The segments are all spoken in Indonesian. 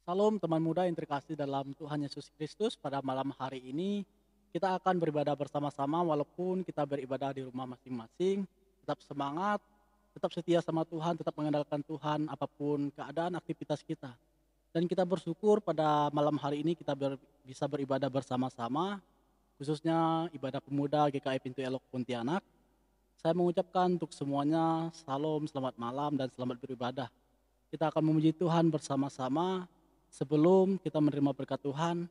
Salam teman muda yang terkasih dalam Tuhan Yesus Kristus. Pada malam hari ini kita akan beribadah bersama-sama walaupun kita beribadah di rumah masing-masing. Tetap semangat, tetap setia sama Tuhan, tetap mengandalkan Tuhan apapun keadaan aktivitas kita. Dan kita bersyukur pada malam hari ini kita bisa beribadah bersama-sama, khususnya ibadah pemuda GKI Pintu Elok Pontianak. Saya mengucapkan untuk semuanya salam, selamat malam, dan selamat beribadah. Kita akan memuji Tuhan bersama-sama. Sebelum kita menerima berkat Tuhan,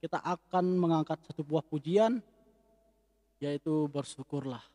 kita akan mengangkat satu buah pujian, yaitu bersyukurlah.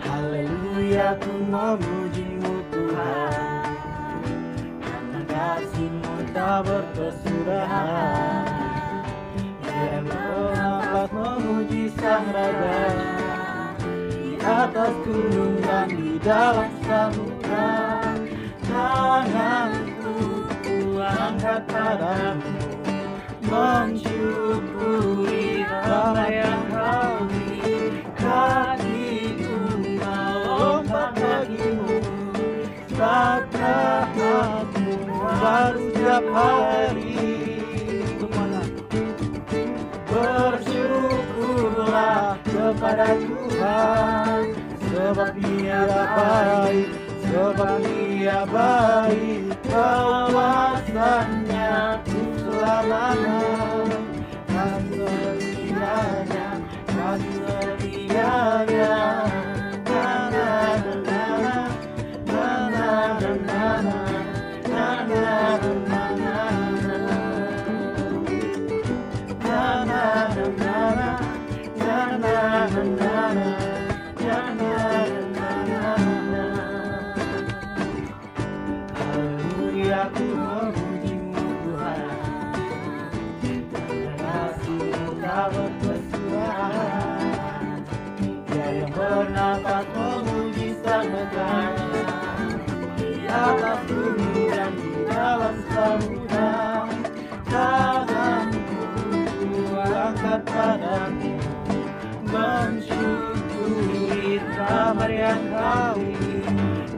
Haleluya, ku memuji-Mu Tuhan, karena kasih-Mu tak berkesudahan. Biar bernafas memuji Sang Raja, di atas gunung dan di dalam samudra. Tanganku ku angkat padamu, mensyukuri apa yang Kau beri. Kakiku melompat bagimu, sebab rahmat-Mu baru setiap hari. Bersyukurlah kepada Tuhan, sebab Dia baik, sebab Dia baik. Kawasannya untuk selamanya, kasih setianya, kasih setianya. Haleluya, ku memuji-Mu Tuhan, karena kasih-Mu tak berkesudahan. Dia yang bernafas memuji Sang Raja, di atas bumi dan di dalam samudra. Tanganku ku angkat padamu, mensyukuri kabar yang Kau beri.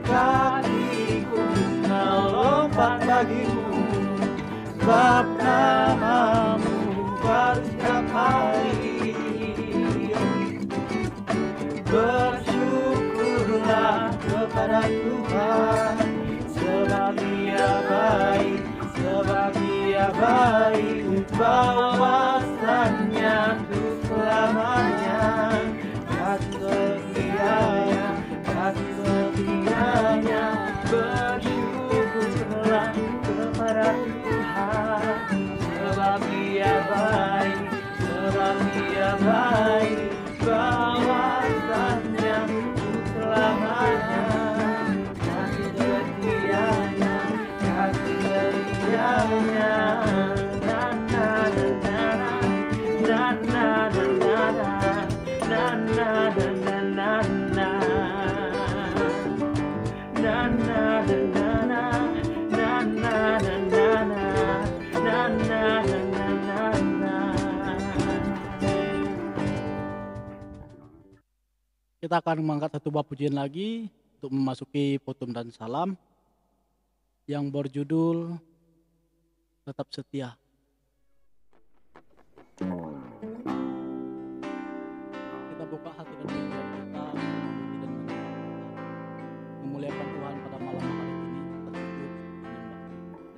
Kakiku melompat bagimu, sebab nama-Mu baru setiap hari. Bersyukurlah kepada Tuhan, sebab Dia baik, sebab Dia baik. Bawasannya untuk selamanya, kasih setianya, kasih setianya. Bersyukurlah kepada Tuhan, sebab Dia baik, sebab Dia baik. Bawasannya untuk selamanya, kasih setianya, kasih setianya. Kita akan mengangkat satu buah pujian lagi untuk memasuki potom dan salam yang berjudul Tetap Setia. Kita buka hati dan pikiran kita memuji dan memuliakan Tuhan pada malam hari ini. Tersebut menyembah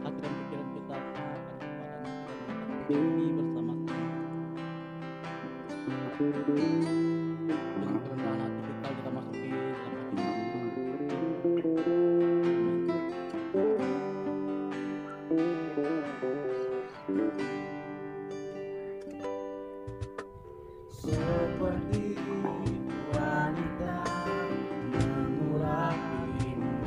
hati dan pikiran kita akan kepada ini bersama-sama. Dengan kerendahan hati kita masuki dalam Seperti wanita mengurapimu,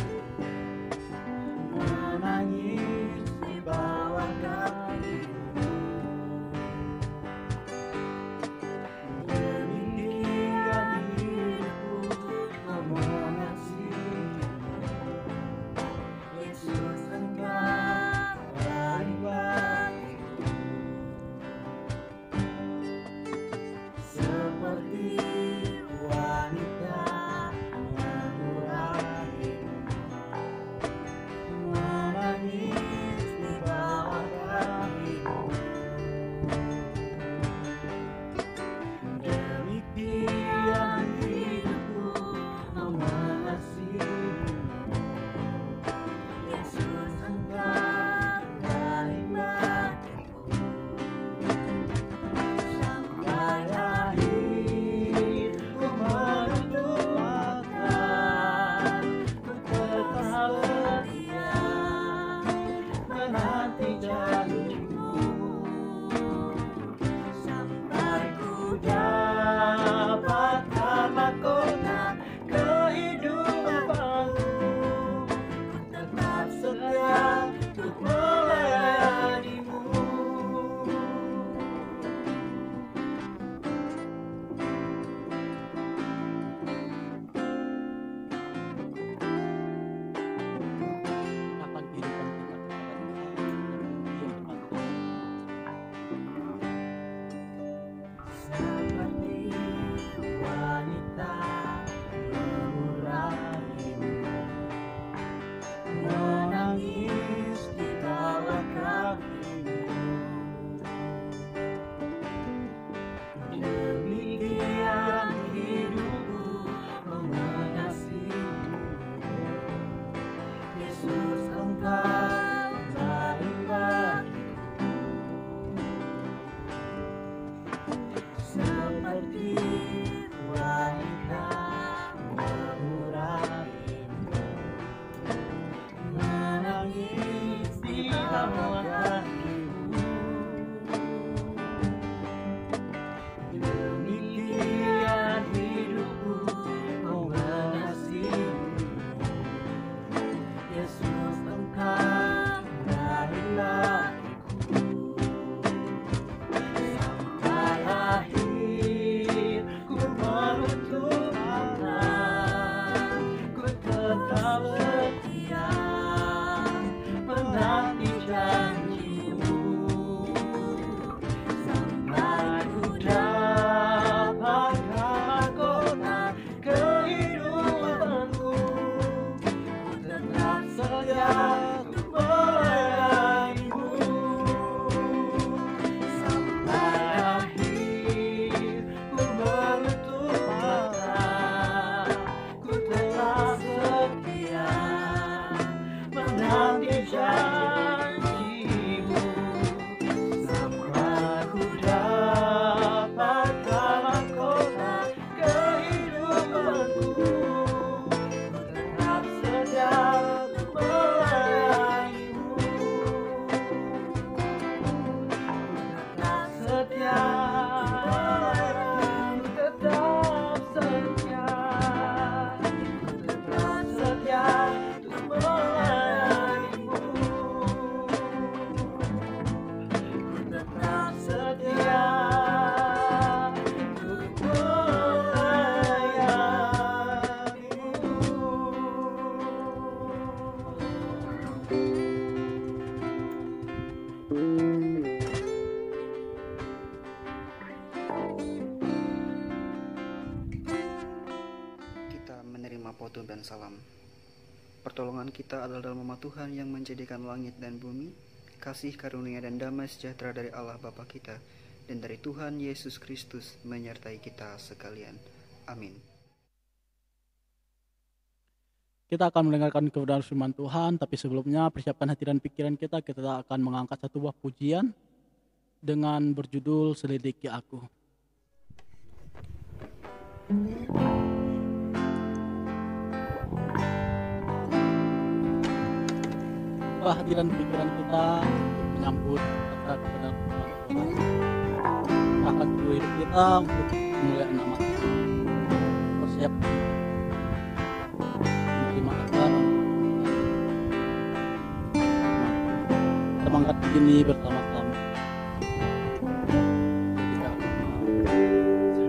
wabarakatuh dan salam. Pertolongan kita adalah dalam nama Tuhan yang menjadikan langit dan bumi, kasih karunia dan damai sejahtera dari Allah Bapa kita dan dari Tuhan Yesus Kristus menyertai kita sekalian. Amin. Kita akan mendengarkan kebenaran firman Tuhan, tapi sebelumnya persiapkan hati dan pikiran kita. Kita akan mengangkat satu buah pujian dengan berjudul Selidiki Aku. Buka hati dan pikiran kita untuk menyambut kata kebenaran firman Tuhan. Akan dulu hidup kita untuk memuliakan nama Tuhan. Bersiap menerima akan kita mengangkat begini bersama-sama.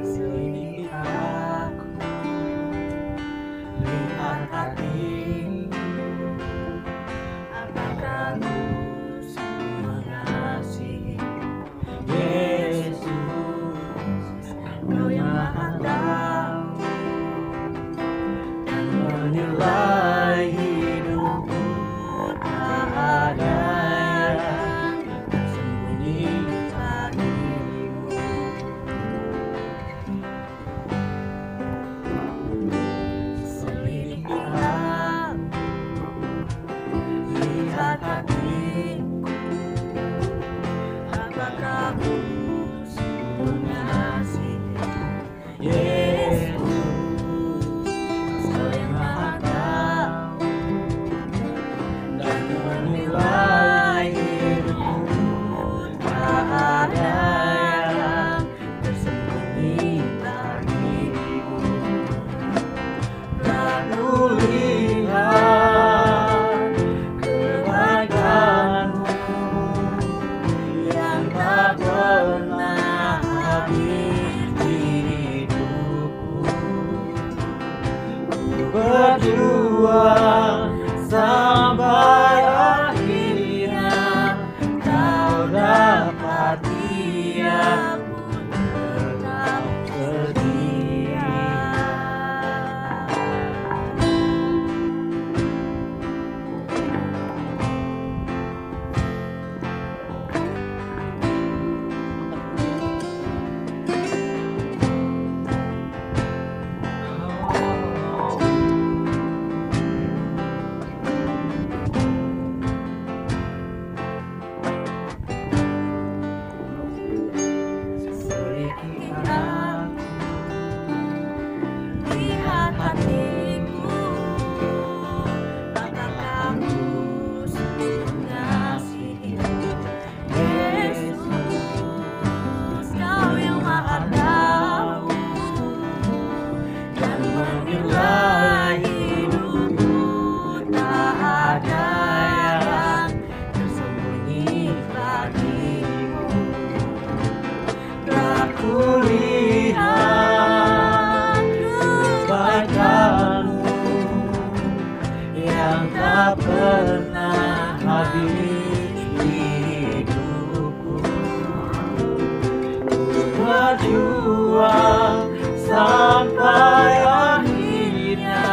Selidiki aku, lihat hatimu, apakah ku sungguh mengasihi Yesus, Kau yang Maha Tahu dan menilai hidupku, tak ada yang tersembunyi bagimu. Selidiki aku, lihat hatiku, apakah ku sungguh mengasihi Yesus, Kau yang Maha Tahu dan menilai hidupku, tak ada yang tersembunyi bagimu. Tak kulihat kebaikan-Mu yang tak pernah habis di hidupku. Ku berjuang sampai akhirnya Kau dapati aku tetap setia. Selidiki aku, lihat hatiku, apakah ku sungguh mengasihi Yesus, Kau yang Maha Tahu dan menilai hidupku, tak ada yang tersembunyi bagimu. Tak kulihat kebaikan-Mu yang tak pernah habis di hidupku. Ku berjuang sampai akhirnya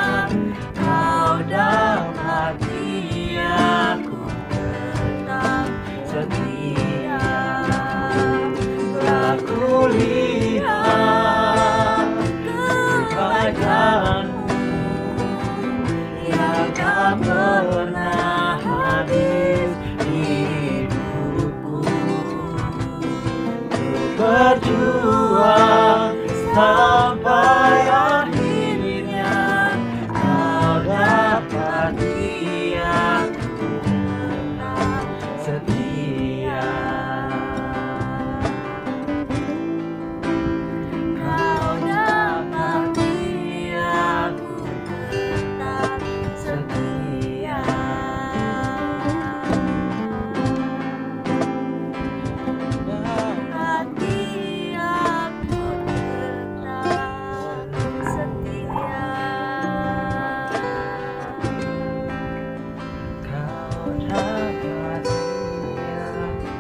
Kau dapati aku tetap setia. Tak kulihat kebaikan-Mu yang tak pernah habis di hidupku. Ku berjuang sampai akhirnya Kau dapati aku tetap setia. Kau dapati aku tetap setia. Hati aku tetap setia. Kau dapati aku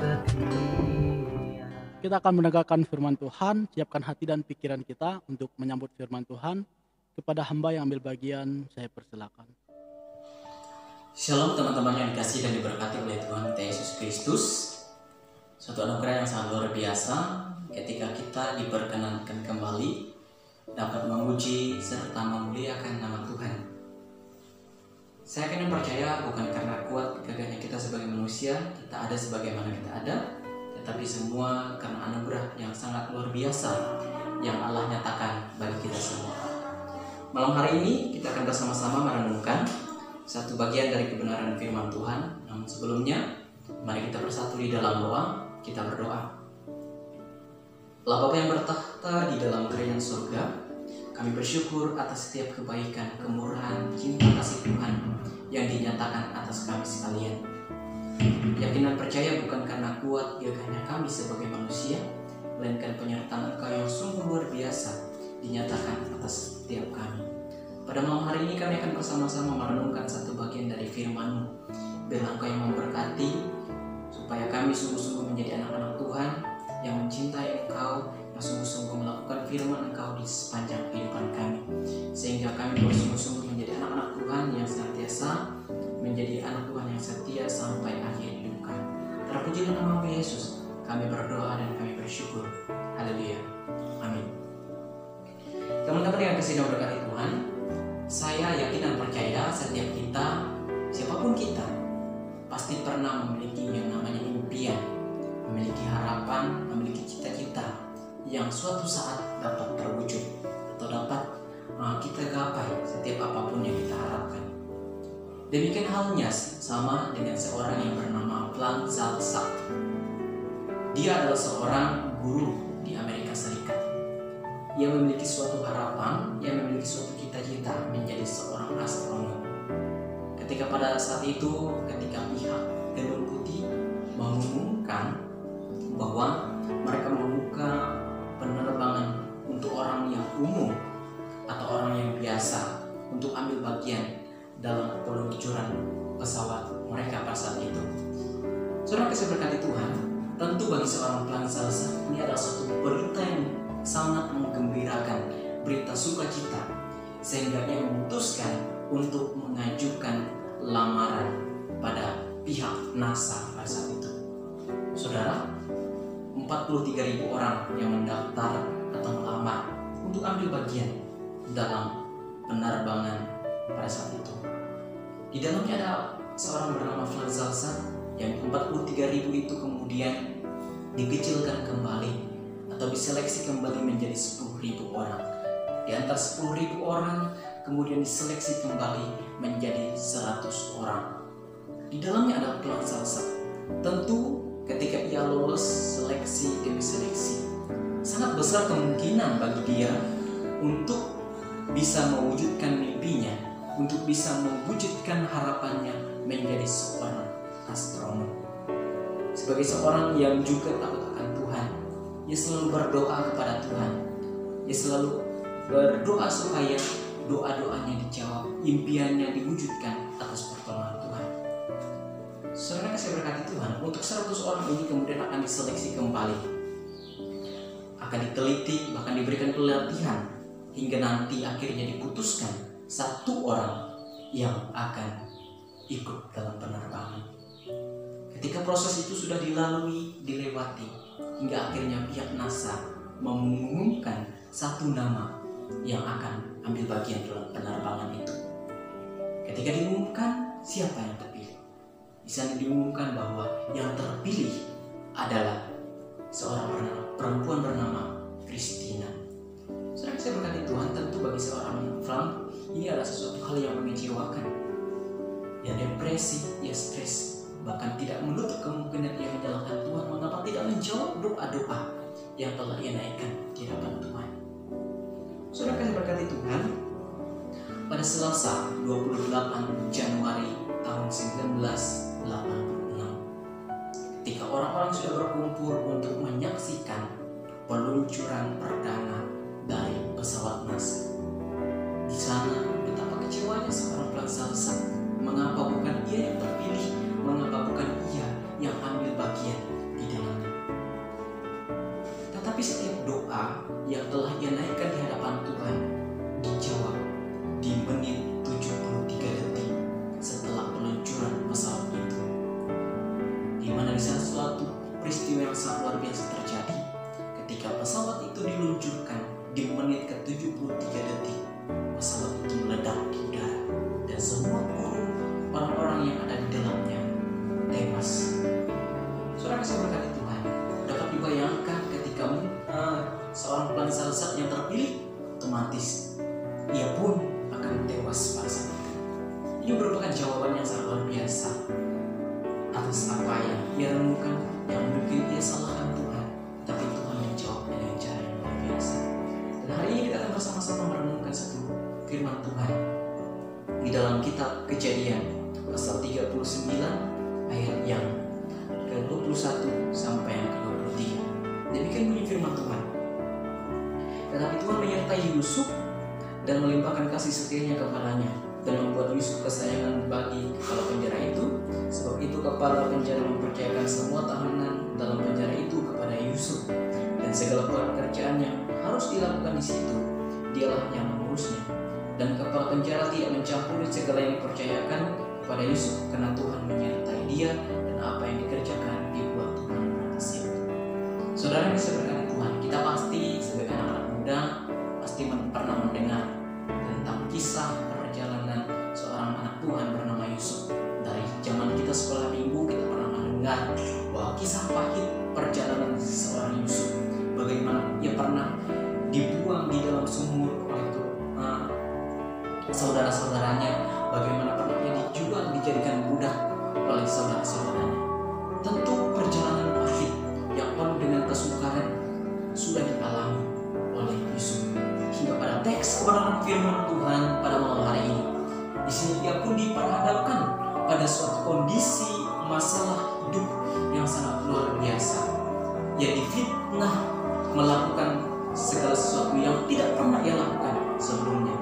setia. Kita akan mendengarkan firman Tuhan. Siapkan hati dan pikiran kita untuk menyambut firman Tuhan. Kepada hamba yang ambil bagian, saya persilakan. Shalom teman-teman yang dikasihi dan diberkati oleh Tuhan kita Yesus Kristus. Suatu anugerah yang sangat luar biasa ketika kita diperkenankan kembali dapat memuji serta memuliakan nama Tuhan. Saya yakin dan percaya bukan karena kuat gagahnya kita sebagai manusia, kita ada sebagaimana kita ada, tetapi semua karena anugerah yang sangat luar biasa yang Allah nyatakan bagi kita semua. Malam hari ini kita akan bersama-sama merenungkan satu bagian dari kebenaran firman Tuhan. Namun sebelumnya, mari kita bersatu di dalam doa. Kita berdoa. Allah Bapa yang bertahta di dalam kerajaan surga, kami bersyukur atas setiap kebaikan, kemurahan, cinta kasih Tuhan yang dinyatakan atas kami sekalian. Yakin dan percaya bukan karena kuat gagahnya kami sebagai manusia, melainkan penyertaan Engkau yang sungguh luar biasa dinyatakan atas setiap kami. Pada malam hari ini kami akan bersama-sama merenungkan satu bagian dari firman-Mu. Biarlah Engkau yang memberkati, supaya kami sungguh-sungguh menjadi anak-anak Tuhan yang mencintai Engkau, yang sungguh-sungguh melakukan firman Engkau di sepanjang kehidupan kami, sehingga kami bersungguh-sungguh menjadi anak-anak Tuhan yang senantiasa menjadi anak Tuhan yang setia sampai akhir hidup kami. Terpujilah nama Yesus, kami berdoa dan kami bersyukur. Haleluya. Amin. Teman-teman yang kasih dan berkati Tuhan, saya yakin dan percaya setiap kita, siapapun kita, pasti pernah memiliki yang namanya impian, memiliki harapan, memiliki cita-cita yang suatu saat dapat terwujud atau dapat kita gapai setiap apapun yang kita harapkan. Demikian halnya sama dengan seorang yang bernama Frank Zalzak. Dia adalah seorang guru di Amerika Serikat. Ia memiliki suatu harapan, ia memiliki suatu cita-cita menjadi seorang astronom. Ketika pada saat itu, ketika pihak Gedung Putih mengumumkan bahwa mereka membuka penerbangan untuk orang yang umum atau orang yang biasa untuk ambil bagian dalam peluncuran pesawat mereka pada saat itu. Saudara kasih berkati Tuhan, tentu bagi seorang Frank Zalzak ini adalah suatu berita yang sangat menggembirakan, berita sukacita, sehingga ia memutuskan untuk mengajukan lamaran pada pihak NASA pada saat itu. Saudara, 43.000 orang yang mendaftar atau melamar untuk ambil bagian dalam penerbangan pada saat itu. Di dalamnya ada seorang bernama Frank Zalzak yang 43.000 itu kemudian dikecilkan kembali atau diseleksi kembali menjadi 10.000 orang. Di antara 10.000 orang kemudian diseleksi kembali menjadi 100 orang. Di dalamnya ada Frank Zalzak. Tentu ketika ia lolos seleksi demi seleksi, sangat besar kemungkinan bagi dia untuk bisa mewujudkan mimpinya, untuk bisa mewujudkan harapannya menjadi seorang astronom. Sebagai seorang yang juga takut akan Tuhan, ia selalu berdoa kepada Tuhan. Ia selalu berdoa supaya doa-doanya dijawab, impiannya diwujudkan atas pertolongan Tuhan. Saudara kasih berkati Tuhan, untuk 100 orang ini kemudian akan diseleksi kembali, akan diteliti, bahkan diberikan pelatihan, hingga nanti akhirnya diputuskan satu orang yang akan ikut dalam penerbangan. Ketika proses itu sudah dilewati, hingga akhirnya pihak NASA mengumumkan satu nama yang akan ambil bagian dalam penerbangan itu. Ketika diumumkan, siapa yang terpilih? Di sana diumumkan bahwa yang terpilih adalah seorang perempuan bernama Christina. Saudara saya berkati Tuhan, tentu bagi seorang Frank ini adalah sesuatu hal yang mengecewakan. Ya depresi, ya stres, bahkan tidak menutup kemungkinan ia menyalahkan Tuhan. Mengapa tidak menjawab doa-doa yang telah ia naikkan di hadapan Tuhan? Saudara kasih berkati Tuhan, pada Selasa 28 Januari tahun 1986, ketika orang-orang sudah berkumpul untuk menyaksikan peluncuran perdana dari pesawat NASA, di sana betapa kecewanya seorang Frank Zalzak. Mengapa bukan ia yang terpilih? Mengapa bukan ia yang ambil bagian di dalamnya? Tetapi setiap doa yang telah ia naikkan di hadapan Tuhan dijawab pesawat itu diluncurkan di menit ke-73 detik, pesawat itu meledak di udara dan semua kru orang-orang yang ada di dalamnya tewas. Saudara kasih berkati Tuhan, dapat dibayangkan ketika seorang pelancar zat yang terpilih, otomatis ia pun akan tewas pada saat itu. Ini merupakan jawaban yang sangat luar biasa atas apa yang ia renungkan, yang mungkin ia salahkan Tuhan, tapi Tuhan menjawabnya dengan cara yang luar biasa. Dan hari ini kita akan bersama-sama merenungkan satu firman Tuhan di dalam kitab Kejadian pasal 39 ayat yang ke-21 sampai yang ke-23. Demikian bunyi firman Tuhan. Tetapi Tuhan menyertai Yusuf dan melimpahkan kasih setianya kepadanya, dan membuat Yusuf kesayangan bagi kepala penjara itu. Sebab itu kepala penjara mempercayakan semua tahanan dalam penjara itu kepada Yusuf, dan segala pekerjaan yang harus dilakukan di situ dialah yang mengurusnya. Dan kepala penjara tidak mencampuri segala yang dipercayakan kepada Yusuf, karena Tuhan menyertai dia, dan apa yang dikerjakan dibuat Tuhan berhasil. Saudara yang bisa berkati Tuhan, kita pasti sebagai anak-anak muda pasti pernah mendengar tentang kisah perjalanan seorang anak Tuhan bernama Yusuf. Dari zaman kita sekolah minggu, kita pernah mendengar bahwa kisah pahit perjalanan seorang Yusuf, bagaimana ia pernah dibuang di dalam sumur oleh saudara-saudaranya, bagaimana pernah ia dijual, dijadikan budak oleh saudara-saudaranya. Tentu perjalanan pahit yang penuh dengan kesukaran sudah dialami oleh Yusuf, hingga pada teks kebenaran firman Tuhan pada malam hari ini. Di sini ia pun diperhadapkan pada suatu kondisi masalah hidup yang sangat luar biasa. Ia difitnah melakukan segala sesuatu yang tidak pernah ia lakukan sebelumnya.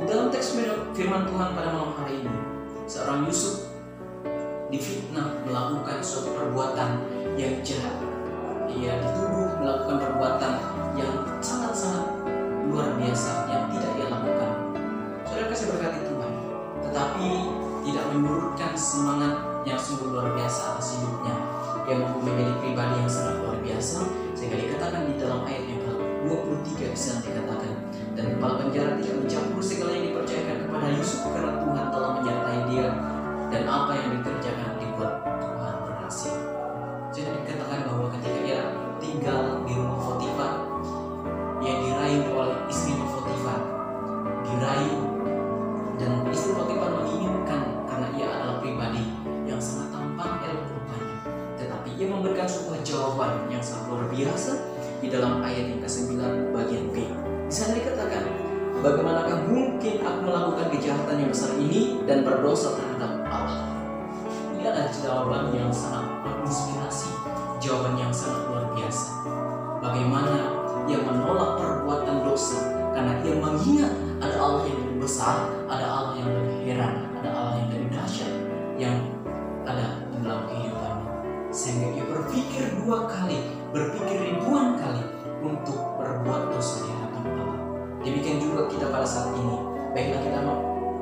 Di dalam teks firman Tuhan pada malam hari ini, seorang Yusuf difitnah melakukan suatu perbuatan yang jahat. Ia dituduh melakukan perbuatan yang sangat-sangat luar biasa yang tidak ia lakukan. Saudara kasih berkati Tuhan, tetapi tidak menyurutkan semangat yang sungguh luar biasa atas hidupnya. Ia mampu menjadi pribadi yang sangat luar biasa, sehingga dikatakan di dalam ayat yang ke-23 di sana dikatakan, dan kepala penjara tidak mencampur segala yang dipercayakan kepada Yusuf, karena Tuhan telah menyertai dia, dan apa yang dikerjakan dibuat Tuhan berhasil. Jadi dikatakan bahwa ketika ia tinggal di rumah Potifar, ia dirayu oleh istrinya Potifar, dirayu, dan istri Potifar menginginkan karena ia adalah pribadi yang sangat tampan elok rupanya. Tetapi ia memberikan sebuah jawaban yang sangat luar biasa di dalam ayat yang ke-9 bagian B. Di sana dikatakan, bagaimanakah mungkin aku melakukan kejahatan yang besar ini dan berdosa terhadap Allah? Ini adalah jawaban yang sangat menginspirasi, jawaban yang sangat luar biasa. Bagaimana ia menolak perbuatan dosa karena ia mengingat ada Allah yang lebih besar, ada Allah yang lebih heran, ada Allah yang lebih dahsyat yang ada di dalam kehidupannya. Sehingga ia berpikir dua kali, berpikir ribuan kali untuk berbuat dosa di hadapan Allah. Demikian juga kita pada saat ini, baiklah kita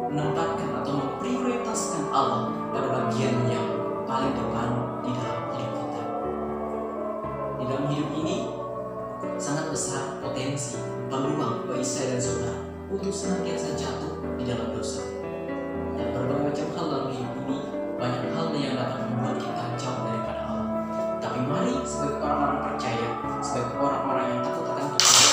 menempatkan atau memprioritaskan Allah pada bagian yang paling depan di dalam hidup kita. Di dalam hidup ini sangat besar potensi, peluang bagi saya dan saudara untuk senantiasa jatuh di dalam dosa. Dan berbagai macam hal dalam hidup ini, banyak hal yang dapat membuat kita jauh daripada Allah. Tapi mari sebagai orang-orang percaya, sebagai orang-orang yang takut akan Tuhan,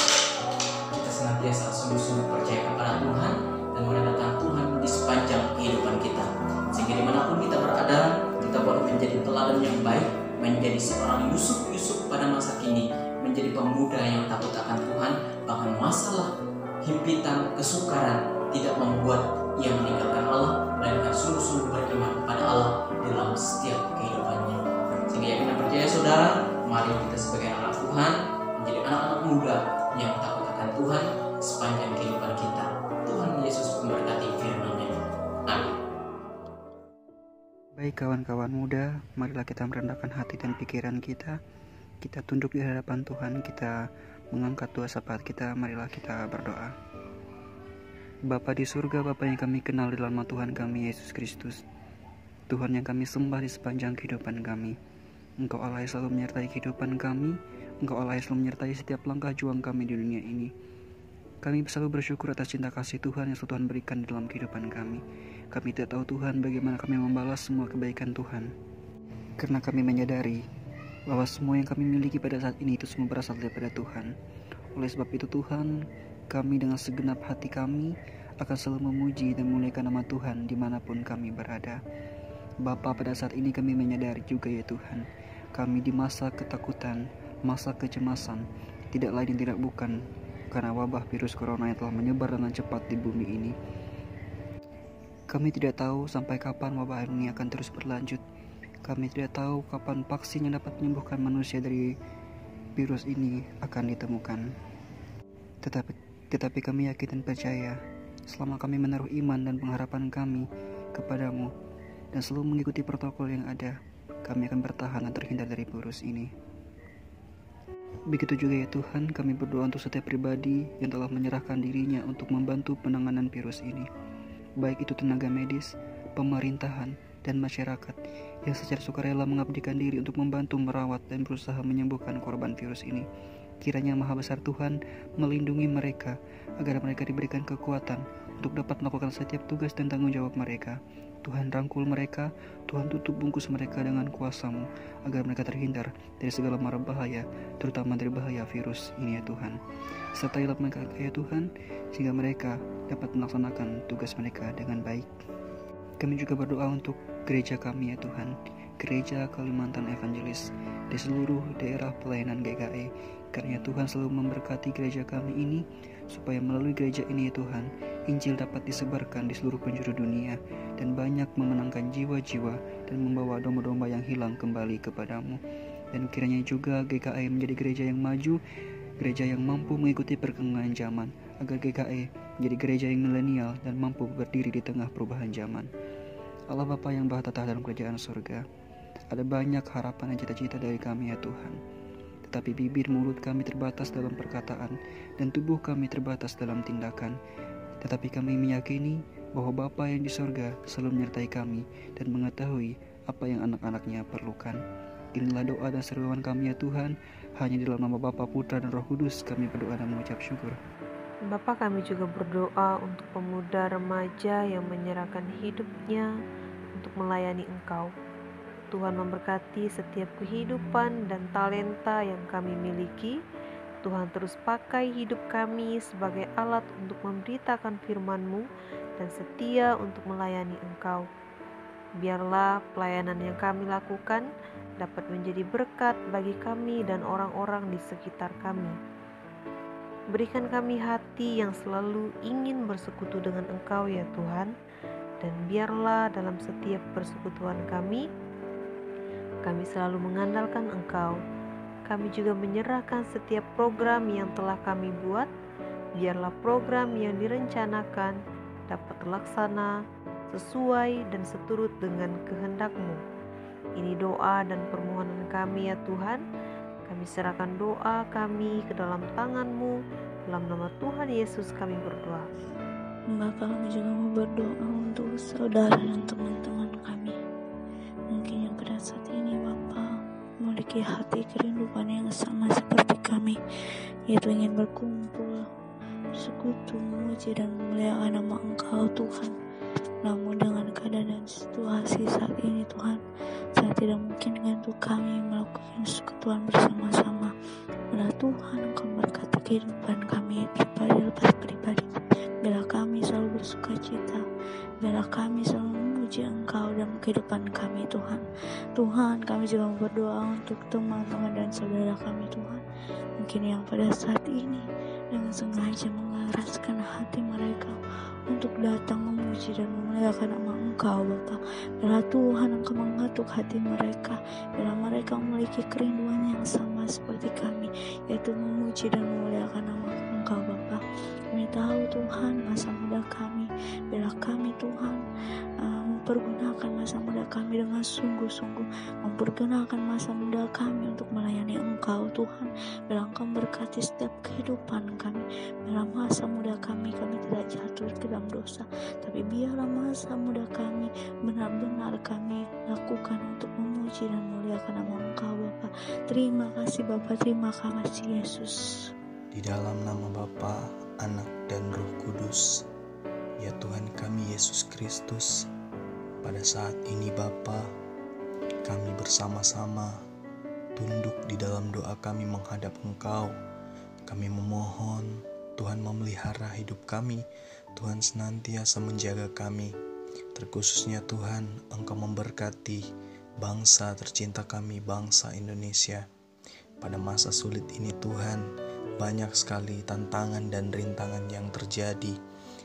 kita senantiasa sungguh-sungguh percaya kepada Tuhan dan menandakan Tuhan di sepanjang kehidupan kita. Sehingga dimanapun kita berada, kita boleh menjadi teladan yang baik, menjadi seorang Yusuf pada masa kini, menjadi pemuda yang takut akan Tuhan. Bahkan masalah, himpitan, kesukaran tidak membuat ia meninggalkan Allah, melainkan sungguh-sungguh beriman kepada Allah dalam setiap kehidupannya. Sehingga yakin dan percaya saudara, mari kita sebagai anak Tuhan menjadi anak-anak muda yang takut akan Tuhan sepanjang kehidupan kita. Tuhan Yesus memberkati firman-Nya. Amin. Baik kawan-kawan muda, marilah kita merendahkan hati dan pikiran kita. Kita tunduk di hadapan Tuhan, kita mengangkat dua sapat kita, marilah kita berdoa. Bapa di surga, Bapa yang kami kenal di dalam Tuhan kami Yesus Kristus, Tuhan yang kami sembah di sepanjang kehidupan kami. Engkau Allah yang selalu menyertai kehidupan kami, Engkau Allah yang selalu menyertai setiap langkah juang kami di dunia ini. Kami selalu bersyukur atas cinta kasih Tuhan yang selalu Tuhan berikan di dalam kehidupan kami. Kami tidak tahu Tuhan bagaimana kami membalas semua kebaikan Tuhan. Karena kami menyadari bahwa semua yang kami miliki pada saat ini itu semua berasal daripada Tuhan. Oleh sebab itu Tuhan, kami dengan segenap hati kami akan selalu memuji dan memuliakan nama Tuhan dimanapun kami berada. Bapa, pada saat ini kami menyadari juga ya Tuhan, kami di masa ketakutan, masa kecemasan, tidak lain dan tidak bukan karena wabah virus corona yang telah menyebar dengan cepat di bumi ini. Kami tidak tahu sampai kapan wabah ini akan terus berlanjut. Kami tidak tahu kapan vaksin yang dapat menyembuhkan manusia dari virus ini akan ditemukan. Tetapi kami yakin dan percaya, selama kami menaruh iman dan pengharapan kami kepadamu dan selalu mengikuti protokol yang ada, kami akan bertahan dan terhindar dari virus ini. Begitu juga ya Tuhan, kami berdoa untuk setiap pribadi yang telah menyerahkan dirinya untuk membantu penanganan virus ini, baik itu tenaga medis, pemerintahan, dan masyarakat yang secara sukarela mengabdikan diri untuk membantu merawat dan berusaha menyembuhkan korban virus ini. Kiranya Maha Besar Tuhan melindungi mereka agar mereka diberikan kekuatan untuk dapat melakukan setiap tugas dan tanggung jawab mereka. Tuhan rangkul mereka, Tuhan tutup bungkus mereka dengan kuasa-Mu agar mereka terhindar dari segala mara bahaya, terutama dari bahaya virus ini ya Tuhan. Sertailah mereka ya Tuhan, sehingga mereka dapat melaksanakan tugas mereka dengan baik. Kami juga berdoa untuk gereja kami ya Tuhan, Gereja Kalimantan Evangelis di seluruh daerah pelayanan GKE. Karena Tuhan selalu memberkati gereja kami ini, supaya melalui gereja ini ya Tuhan, Injil dapat disebarkan di seluruh penjuru dunia dan banyak memenangkan jiwa-jiwa dan membawa domba-domba yang hilang kembali kepadamu. Dan kiranya juga GKE menjadi gereja yang maju, gereja yang mampu mengikuti perkembangan zaman, agar GKE menjadi gereja yang milenial dan mampu berdiri di tengah perubahan zaman. Allah Bapa yang Maha Tatah dalam kerajaan surga, ada banyak harapan dan cita-cita dari kami ya Tuhan. Tetapi bibir mulut kami terbatas dalam perkataan dan tubuh kami terbatas dalam tindakan. Tetapi kami meyakini bahwa Bapa yang di surga selalu menyertai kami dan mengetahui apa yang anak-anaknya perlukan. Inilah doa dan seruan kami ya Tuhan. Hanya di dalam nama Bapa, Putra, dan Roh Kudus kami berdoa dan mengucap syukur. Bapa, kami juga berdoa untuk pemuda remaja yang menyerahkan hidupnya untuk melayani Engkau. Tuhan memberkati setiap kehidupan dan talenta yang kami miliki. Tuhan terus pakai hidup kami sebagai alat untuk memberitakan firman-Mu dan setia untuk melayani Engkau. Biarlah pelayanan yang kami lakukan dapat menjadi berkat bagi kami dan orang-orang di sekitar kami. Berikan kami hati yang selalu ingin bersekutu dengan Engkau ya Tuhan, dan biarlah dalam setiap persekutuan kami selalu mengandalkan Engkau. Kami juga menyerahkan setiap program yang telah kami buat. Biarlah program yang direncanakan dapat terlaksana sesuai dan seturut dengan kehendak-Mu. Ini doa dan permohonan kami ya Tuhan. Kami serahkan doa kami ke dalam tangan-Mu. Dalam nama Tuhan Yesus kami berdoa. Bapak, kami juga mau berdoa untuk saudara dan teman-teman kami. Mungkin yang pada saat ini Bapak memiliki hati kerinduan yang sama seperti kami, yaitu ingin berkumpul, bersekutu, memuji dan memuliakan nama Engkau Tuhan. Namun dengan keadaan dan situasi saat ini Tuhan, sangat tidak mungkin untuk kami melakukan persekutuan bersama-sama. Bila Tuhan Engkau memberkati kehidupan kami pribadi lepas pribadi, bila kami selalu bersuka cita, bila kami selalu memuji Engkau dalam kehidupan kami Tuhan. Tuhan, kami juga berdoa untuk teman-teman dan saudara kami Tuhan, mungkin yang pada saat ini dengan sengaja mengeraskan hati mereka untuk datang memuji dan memuliakan nama Engkau Bapa. Bila Tuhan Engkau mengetuk hati mereka, bila mereka memiliki kerinduan yang sama seperti kami, yaitu memuji dan memuliakan nama Engkau Bapa. Kami tahu Tuhan masa muda kami, bila kami Tuhan mempergunakan masa muda kami dengan sungguh-sungguh, mempergunakan masa muda kami untuk melayani Engkau Tuhan. Biarlah Engkau berkati setiap kehidupan kami. Dalam masa muda kami tidak jatuh ke dalam dosa, tapi biarlah masa muda kami benar-benar kami lakukan untuk memuji dan memuliakan nama Engkau Bapa. Terima kasih Bapa, terima kasih Yesus. Di dalam nama Bapa, Anak, dan Roh Kudus, ya Tuhan kami Yesus Kristus, pada saat ini Bapa, kami bersama-sama tunduk di dalam doa kami menghadap Engkau. Kami memohon Tuhan memelihara hidup kami, Tuhan senantiasa menjaga kami. Terkhususnya Tuhan, Engkau memberkati bangsa tercinta kami, bangsa Indonesia. Pada masa sulit ini Tuhan, banyak sekali tantangan dan rintangan yang terjadi,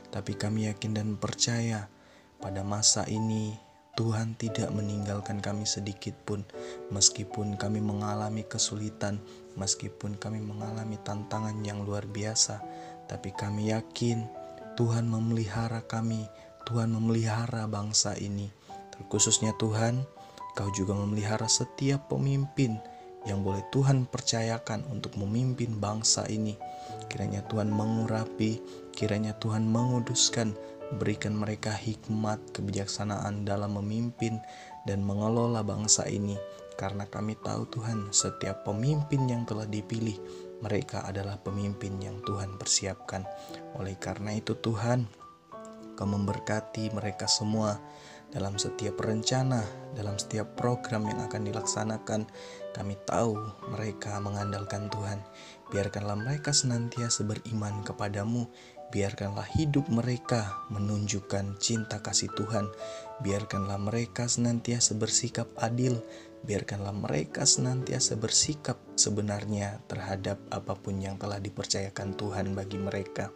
tapi kami yakin dan percaya pada masa ini Tuhan tidak meninggalkan kami sedikit pun. Meskipun kami mengalami kesulitan, meskipun kami mengalami tantangan yang luar biasa, tapi kami yakin Tuhan memelihara kami, Tuhan memelihara bangsa ini. Terkhususnya Tuhan, Kau juga memelihara setiap pemimpin yang boleh Tuhan percayakan untuk memimpin bangsa ini. Kiranya Tuhan mengurapi, kiranya Tuhan menguduskan, berikan mereka hikmat, kebijaksanaan dalam memimpin dan mengelola bangsa ini. Karena kami tahu Tuhan, setiap pemimpin yang telah dipilih, mereka adalah pemimpin yang Tuhan persiapkan. Oleh karena itu Tuhan, Kau memberkati mereka semua dalam setiap rencana, dalam setiap program yang akan dilaksanakan. Kami tahu mereka mengandalkan Tuhan. Biarkanlah mereka senantiasa beriman kepadamu. Biarkanlah hidup mereka menunjukkan cinta kasih Tuhan. Biarkanlah mereka senantiasa bersikap adil. Biarkanlah mereka senantiasa bersikap sebenarnya terhadap apapun yang telah dipercayakan Tuhan bagi mereka.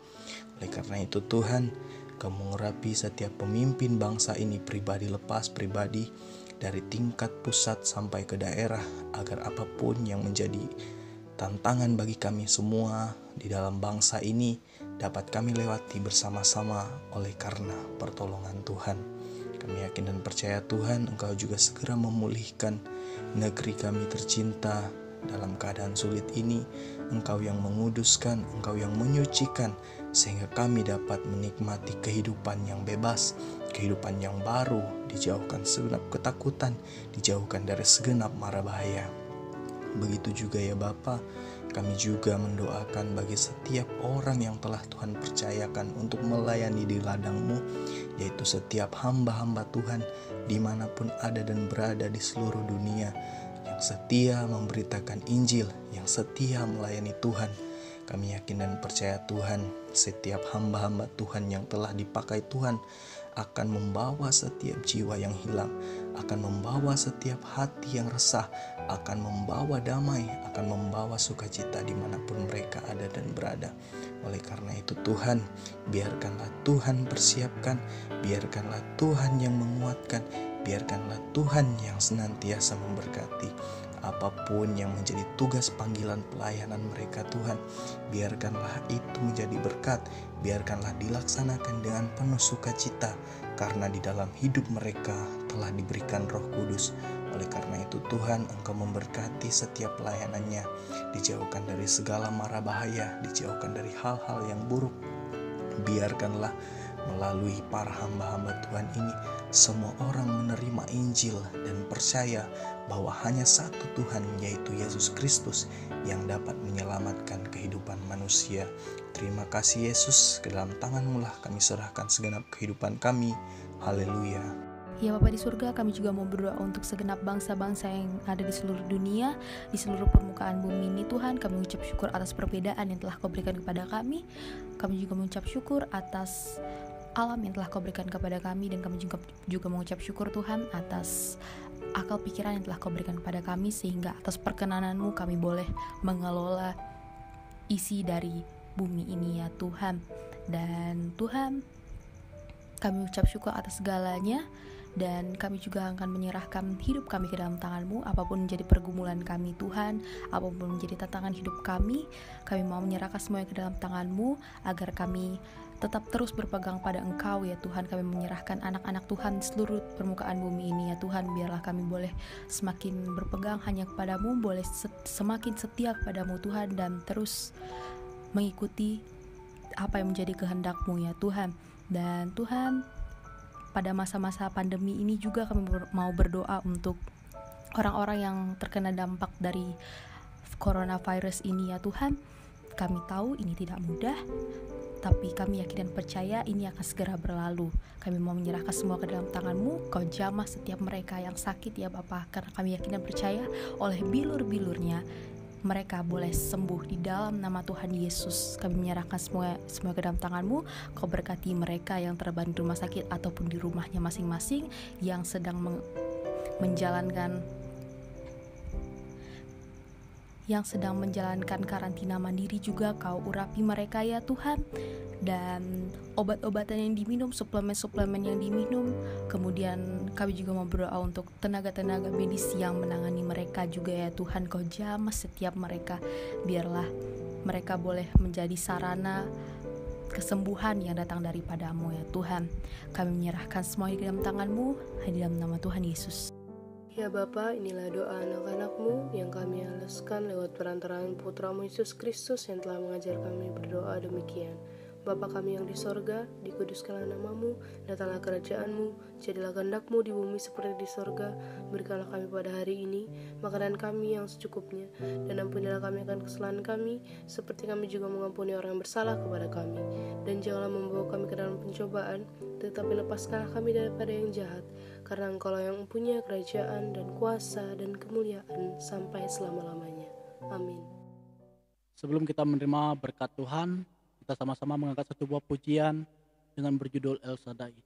Oleh karena itu Tuhan, Kau mengurapi setiap pemimpin bangsa ini pribadi lepas pribadi, dari tingkat pusat sampai ke daerah, agar apapun yang menjadi tantangan bagi kami semua di dalam bangsa ini dapat kami lewati bersama-sama oleh karena pertolongan Tuhan. Kami yakin dan percaya Tuhan, Engkau juga segera memulihkan negeri kami tercinta dalam keadaan sulit ini. Engkau yang menguduskan, Engkau yang menyucikan, sehingga kami dapat menikmati kehidupan yang bebas, kehidupan yang baru, dijauhkan segenap ketakutan, dijauhkan dari segenap mara bahaya. Begitu juga ya Bapa, kami juga mendoakan bagi setiap orang yang telah Tuhan percayakan untuk melayani di ladang-Mu, yaitu setiap hamba-hamba Tuhan dimanapun ada dan berada di seluruh dunia, yang setia memberitakan Injil, yang setia melayani Tuhan. Kami yakin dan percaya Tuhan, setiap hamba-hamba Tuhan yang telah dipakai Tuhan akan membawa setiap jiwa yang hilang, akan membawa setiap hati yang resah, akan membawa damai, akan membawa sukacita dimanapun mereka ada dan berada. Oleh karena itu Tuhan, biarkanlah Tuhan persiapkan, biarkanlah Tuhan yang menguatkan, biarkanlah Tuhan yang senantiasa memberkati. Apapun yang menjadi tugas panggilan pelayanan mereka Tuhan, biarkanlah itu menjadi berkat, biarkanlah dilaksanakan dengan penuh sukacita, karena di dalam hidup mereka telah diberikan Roh Kudus. Oleh karena itu Tuhan, Engkau memberkati setiap pelayanannya, dijauhkan dari segala mara bahaya, dijauhkan dari hal-hal yang buruk. Biarkanlah melalui para hamba-hamba Tuhan ini, semua orang menerima Injil dan percaya bahwa hanya satu Tuhan, yaitu Yesus Kristus, yang dapat menyelamatkan kehidupan manusia. Terima kasih Yesus, ke dalam tangan-Mu lah kami serahkan segenap kehidupan kami. Haleluya. Ya Bapa di surga, kami juga mau berdoa untuk segenap bangsa-bangsa yang ada di seluruh dunia, di seluruh permukaan bumi ini Tuhan. Kami mengucap syukur atas perbedaan yang telah Kau berikan kepada kami. Kami juga mengucap syukur atas alam yang telah Kau berikan kepada kami, dan kami juga mengucap syukur Tuhan atas akal pikiran yang telah Kau berikan kepada kami, sehingga atas perkenanan-Mu kami boleh mengelola isi dari bumi ini ya Tuhan. Dan Tuhan, kami ucap syukur atas segalanya, Dan kami juga akan menyerahkan hidup kami ke dalam tangan-Mu. Apapun menjadi pergumulan kami Tuhan, apapun menjadi tantangan hidup kami mau menyerahkan semuanya ke dalam tangan-Mu, agar kami tetap terus berpegang pada Engkau ya Tuhan. Kami menyerahkan anak-anak Tuhan seluruh permukaan bumi ini ya Tuhan. Biarlah kami boleh semakin berpegang hanya kepadamu, boleh semakin setia kepadamu Tuhan, dan terus mengikuti apa yang menjadi kehendak-Mu ya Tuhan. Dan Tuhan, pada masa-masa pandemi ini juga kami mau berdoa untuk orang-orang yang terkena dampak dari coronavirus ini ya Tuhan. Kami tahu ini tidak mudah, tapi kami yakin dan percaya ini akan segera berlalu. Kami mau menyerahkan semua ke dalam tangan-Mu. Kau jamah setiap mereka yang sakit ya Bapa, karena kami yakin dan percaya oleh bilur-bilurnya mereka boleh sembuh di dalam nama Tuhan Yesus. Kami menyerahkan semua ke dalam tangan-Mu. Kau berkati mereka yang terbaring di rumah sakit ataupun di rumahnya masing-masing, yang sedang menjalankan karantina mandiri juga. Kau urapi mereka ya Tuhan. Dan obat-obatan yang diminum, suplemen-suplemen yang diminum. Kemudian kami juga mau berdoa untuk tenaga-tenaga medis yang menangani mereka juga ya Tuhan. Kau jamah setiap mereka. Biarlah mereka boleh menjadi sarana kesembuhan yang datang daripada-Mu ya Tuhan. Kami menyerahkan semuanya di dalam tangan-Mu, di dalam nama Tuhan Yesus. Ya Bapa, inilah doa anak-anak-Mu yang kami haluskan lewat perantaraan Putra-Mu Yesus Kristus yang telah mengajar kami berdoa demikian. Bapa kami yang di sorga, dikuduskanlah nama-Mu, datanglah kerajaan-Mu, jadilah kehendak-Mu di bumi seperti di sorga. Berikanlah kami pada hari ini makanan kami yang secukupnya, dan ampunilah kami akan kesalahan kami, seperti kami juga mengampuni orang yang bersalah kepada kami. Dan janganlah membawa kami ke dalam pencobaan, tetapi lepaskanlah kami daripada yang jahat, karena Engkau-lah yang mempunyai kerajaan dan kuasa dan kemuliaan sampai selama-lamanya. Amin. Sebelum kita menerima berkat Tuhan, kita sama-sama mengangkat satu buah pujian dengan berjudul El Shaddai.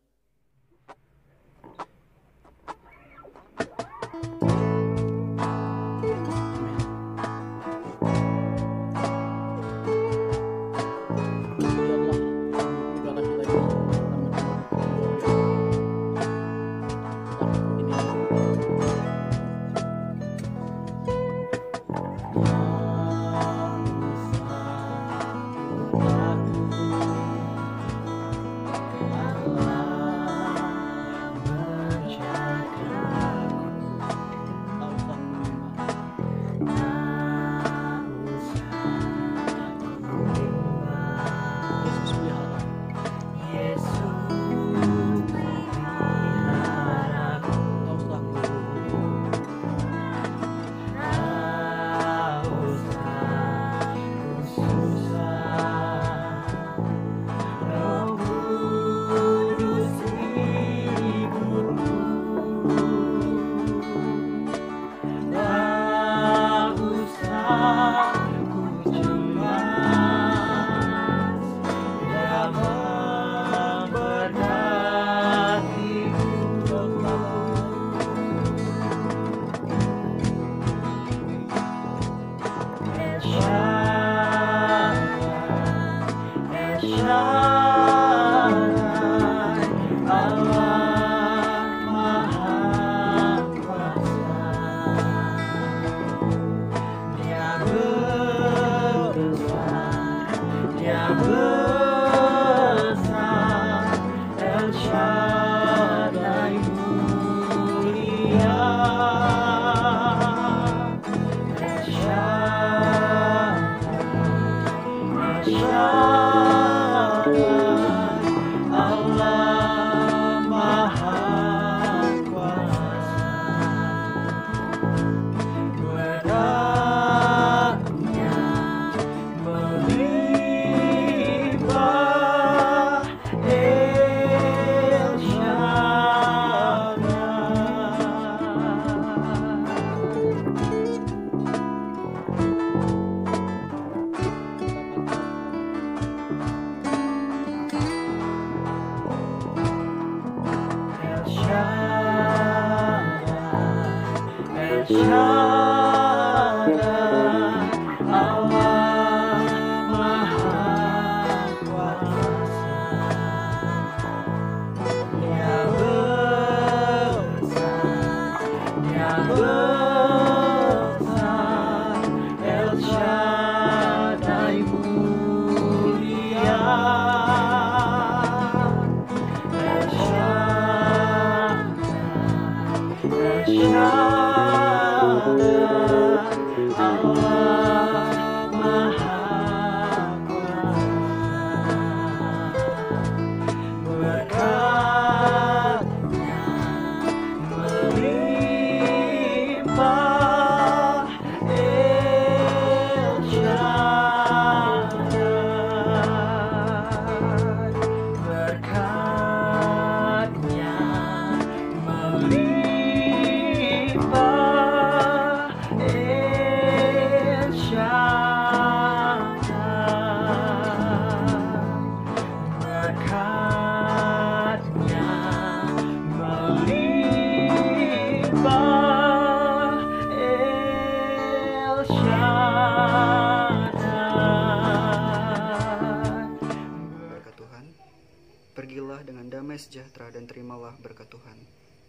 damai sejahtera dan terimalah berkat Tuhan.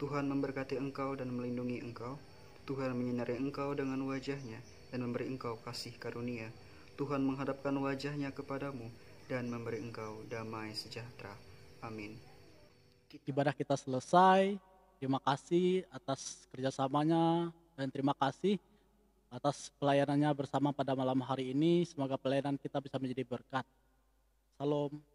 Tuhan memberkati engkau dan melindungi engkau. Tuhan menyinari engkau dengan wajah-Nya dan memberi engkau kasih karunia. Tuhan menghadapkan wajah-Nya kepadamu dan memberi engkau damai sejahtera. Amin. Ibadah kita selesai. Terima kasih atas kerjasamanya dan terima kasih atas pelayanannya bersama pada malam hari ini. Semoga pelayanan kita bisa menjadi berkat. Salam.